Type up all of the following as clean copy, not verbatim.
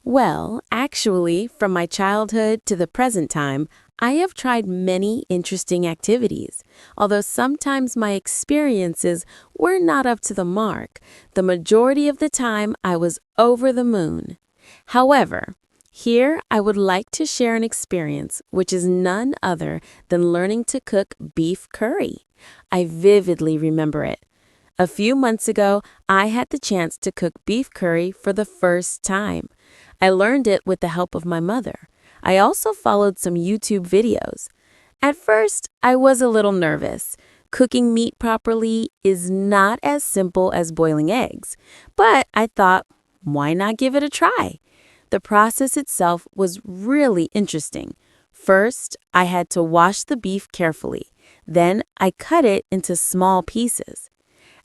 Well, actually, from my childhood to the present time, I have tried many interesting activities. Although sometimes my experiences were not up to the mark, the majority of the time I was over the moon. However, here I would like to share an experience which is none other than learning to cook beef curry. I vividly remember it. A few months ago, I had the chance to cook beef curry for the first time. I learned it with the help of my mother. I also followed some YouTube videos. At first, I was a little nervous. Cooking meat properly is not as simple as boiling eggs, but I thought, why not give it a try? The process itself was really interesting. First, I had to wash the beef carefully. Then I cut it into small pieces.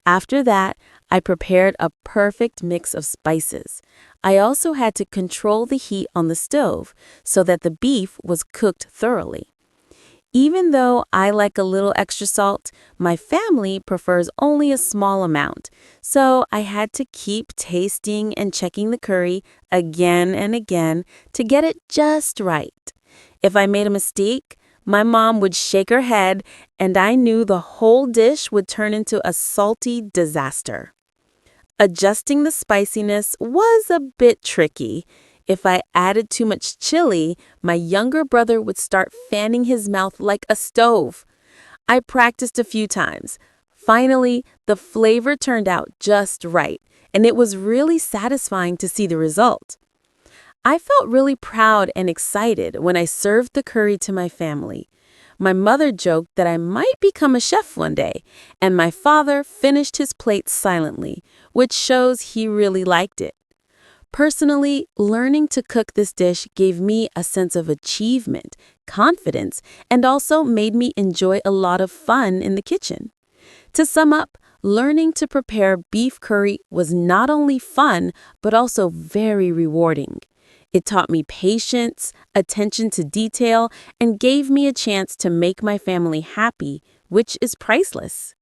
After that, I prepared a perfect mix of spices. I also had to control the heat on the stove so that the beef was cooked thoroughly. Even though I like a little extra salt, my family prefers only a small amount, so I had to keep tasting and checking the curry again and again to get it just right. If I made a mistake, my mom would shake her head, and I knew the whole dish would turn into a salty disaster. Adjusting the spiciness was a bit tricky. If I added too much chili, my younger brother would start fanning his mouth like a stove. I practiced a few times. Finally, the flavor turned out just right, and it was really satisfying to see the result. I felt really proud and excited when I served the curry to my family. My mother joked that I might become a chef one day, and my father finished his plate silently, which shows he really liked it. Personally, learning to cook this dish gave me a sense of achievement, confidence, and also made me enjoy a lot of fun in the kitchen. To sum up, learning to prepare beef curry was not only fun, but also very rewarding. It taught me patience, attention to detail, and gave me a chance to make my family happy, which is priceless.